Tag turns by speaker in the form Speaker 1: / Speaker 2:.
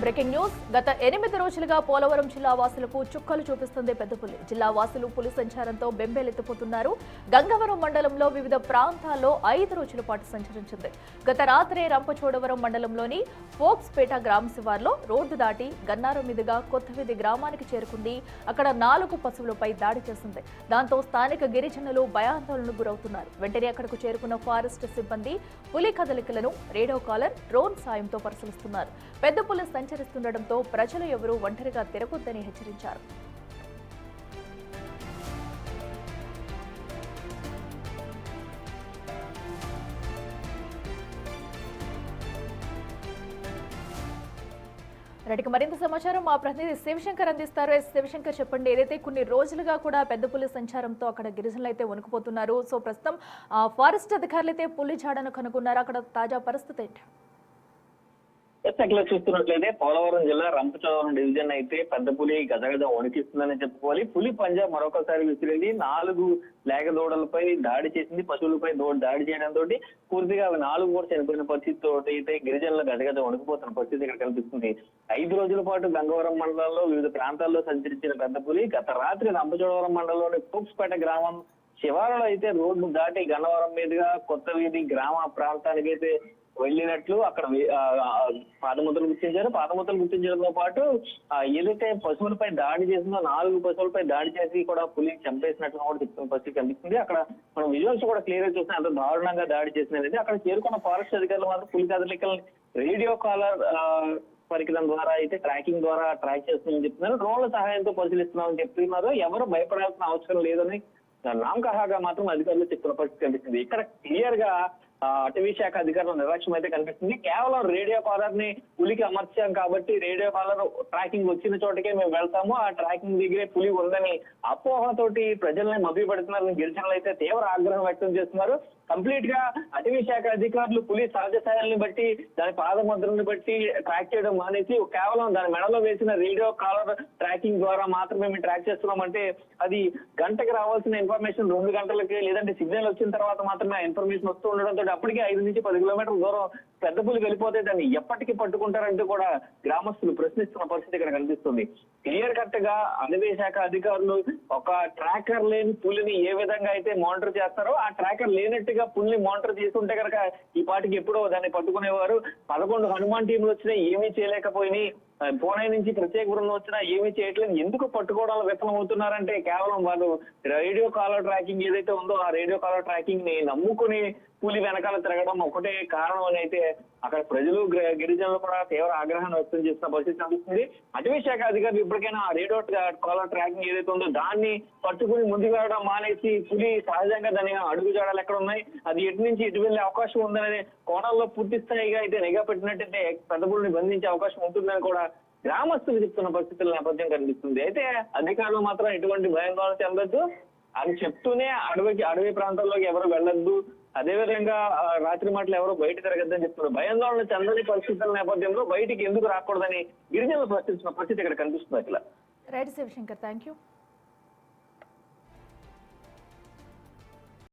Speaker 1: Breaking news. గత 8 రోజులుగా పోలవరం జిల్లా వాసులకు చుక్కలు చూపిస్తుంది పెద్దపులి. జిల్లా వాసులు పులి సంచారంతో బెంబేలెత్తిపోతున్నారు. గంగవరం మండలంలో వివిధ ప్రాంతాల్లో 5 రోజుల పాటు సంచరించింది. గత రాత్రి రంపచోడవరం మండలంలోని ఫోక్స్పేట గ్రామ శివార్లో రోడ్డు దాటి గన్నారం మీదుగా కొత్తవీధి గ్రామానికి చేరుకుంది. అక్కడ 4 పశువులపై దాడి చేసింది. దాంతో స్థానిక గిరిజనులు భయాందోళనకు గురవుతున్నారు. వెంటనే అక్కడకు చేరుకున్న ఫారెస్ట్ సిబ్బంది పులి కదలికలను రేడియో కాలర్, డ్రోన్ సాయంతో పరిశీలిస్తున్నారు. పెద్ద పులి సంచరిస్తుండటంతో ప్రజలు ఎవరూ ఒంటరిగా తిరగొద్దని హెచ్చరించారు. రెడ్డికి మరింత సమాచారం మా ప్రతినిధి శివశంకర్ అందిస్తారు. శివశంకర్, చెప్పండి. ఏదైతే కొన్ని రోజులుగా కూడా పెద్ద పులి సంచారంతో అక్కడ గిరిజనులు అయితే వణుకుపోతున్నారు. సో ప్రస్తుతం ఫారెస్ట్ అధికారులు అయితే పులి జాడను కనుగొన్నారు. అక్కడ తాజా పరిస్థితి ఏంటి?
Speaker 2: అట్లా చూస్తున్నట్లయితే పోలవరం జిల్లా రంపచోడవరం డివిజన్ అయితే పెద్ద పులి గజగజ వణికిస్తుందని చెప్పుకోవాలి. పులి పంజా మరొకసారి విసిరింది. 4 లేగదూడలపై దాడి చేసింది. పశువులపై దాడి చేయడంతో పూర్తిగా అవి 4 కూడా చనిపోయిన పరిస్థితితో అయితే గిరిజనులు గజగజ వణికిపోతున్న పరిస్థితి ఇక్కడ కనిపిస్తుంది. 5 రోజుల పాటు గంగవరం మండలంలో వివిధ ప్రాంతాల్లో సంచరించిన పెద్ద పులి గత రాత్రి రంపచోడవరం మండలంలోని ఫోక్స్పేట గ్రామం శివారులో అయితే రోడ్డు దాటి గన్నవరం మీదుగా కొత్త వీధి గ్రామ ప్రాంతానికి అయితే వెళ్ళినట్లు అక్కడ పాదముద్రలు గుర్తించారు. పాదముద్రలు గుర్తించడంతో పాటు ఏదైతే పశువులపై దాడి చేసిందో 4 పశువులపై దాడి చేసి కూడా పులి చంపేసినట్లు కూడా చెప్తున్న పరిస్థితి కనిపిస్తుంది. అక్కడ మనం విజువల్స్ కూడా క్లియర్ గా చూస్తే అంత దారుణంగా దాడి చేసినది. అక్కడ చేరుకున్న ఫారెస్ట్ అధికారులు మాత్రం పులి కదలికల్ని రేడియో కాలర్ పరికరం ద్వారా అయితే ట్రాకింగ్ ద్వారా ట్రాక్ చేస్తుందని చెప్తున్నారు. డ్రోన్ల సహాయంతో పరిశీలిస్తున్నామని చెప్తున్నారు. ఎవరు భయపడాల్సిన అవసరం లేదని నామకహాగా మాత్రం అధికారులు చెప్తున్న పరిస్థితి కనిపిస్తుంది. ఇక్కడ క్లియర్ గా అటవీ శాఖ అధికారుల నిర్లక్ష్యం అయితే కనిపిస్తుంది. కేవలం రేడియో కాలర్ ని పులికి అమర్చాం కాబట్టి రేడియో కాలర్ ట్రాకింగ్ వచ్చిన చోటకే మేము వెళ్తాము, ఆ ట్రాకింగ్ దగ్గరే పులి ఉందని అపోహతోటి ప్రజల్ని మభ్యపెడుతున్నారని గిరిజనులు అయితే తీవ్ర ఆగ్రహం వ్యక్తం చేస్తున్నారు. కంప్లీట్ గా అటవీ శాఖ అధికారులు పులి సహజ స్థాయిల్ని బట్టి దాని పాదముద్రని బట్టి ట్రాక్ చేయడం మానేసి కేవలం దాని మెడలో వేసిన రేడియో కాలర్ ట్రాకింగ్ ద్వారా మాత్రమే మేము ట్రాక్ చేస్తున్నామంటే అది గంటకి రావాల్సిన ఇన్ఫర్మేషన్ 2 గంటలకి లేదంటే సిగ్నల్ వచ్చిన తర్వాత మాత్రమే ఇన్ఫర్మేషన్ వస్తూ ఉండడంతో అప్పటికే 5 నుంచి 10 కిలోమీటర్ల దూరం పెద్ద పులి వెళ్ళిపోతే దాన్ని ఎప్పటికీ పట్టుకుంటారంటూ కూడా గ్రామస్తులు ప్రశ్నిస్తున్న పరిస్థితి ఇక్కడ కనిపిస్తుంది. క్లియర్ కట్ గా అటవీ శాఖ అధికారులు ఒక ట్రాకర్ లేని పులిని ఏ విధంగా అయితే మానిటర్ చేస్తారో ఆ ట్రాకర్ లేనట్టుగా పులిని మానిటర్ చేస్తుంటే కనుక ఈ పాటికి ఎప్పుడో దాన్ని పట్టుకునేవారు. 11 హనుమాన్ టీంలు వచ్చినా ఏమీ చేయలేకపోయినాయి. పూణే నుంచి ప్రత్యేక బృందం వచ్చినా ఏమీ చేయట్లేదు. ఎందుకు పట్టుకోవడాలు విఫలం అవుతున్నారంటే కేవలం వాళ్ళు రేడియో కాలర్ ట్రాకింగ్ ఏదైతే ఉందో ఆ రేడియో కాలర్ ట్రాకింగ్ ని నమ్ముకుని పులి వెనకాల తిరగడం ఒకటే కారణం అని అయితే అక్కడ ప్రజలు గిరిజనులు కూడా తీవ్ర ఆగ్రహాన్ని వ్యక్తం చేస్తున్న పరిస్థితి కనిపిస్తుంది. అటవీ శాఖ అధికారులు ఇప్పటికైనా రేడియో కాలర్ ట్రాకింగ్ ఏదైతే ఉందో దాన్ని పట్టుకుని ముందుకు వెళ్ళడం మానేసి పులి సహజంగా దాని అడుగు జాడలు ఎక్కడ ఉన్నాయి, అది ఎటు నుంచి ఇటు వెళ్లే అవకాశం ఉందనే కోణంలో పూర్తి స్థాయిగా అయితే నిఘా పెట్టినట్టయితే పెద్ద పులిని బంధించే అవకాశం ఉంటుందని కూడా గ్రామస్తులు చెప్తున్న పరిస్థితుల నేపథ్యం కనిపిస్తుంది. అయితే అధికారులు మాత్రం ఎటువంటి భయాందోళన చెందొద్దు అని చెప్తూనే అడవి ప్రాంతాల్లోకి ఎవరు వెళ్ళొద్దు, అదేవిధంగా రాత్రి మాటలు ఎవరో బయట తిరగద్దని చెప్తున్నారు. భయాందోళన చెందని పరిస్థితుల నేపథ్యంలో బయటికి ఎందుకు రాకూడదని గిరిజనులు ప్రశ్నిస్తున్న పరిస్థితి ఇక్కడ కనిపిస్తుంది. అట్లా
Speaker 1: రైట్ శివశంకర్, థ్యాంక్ యూ.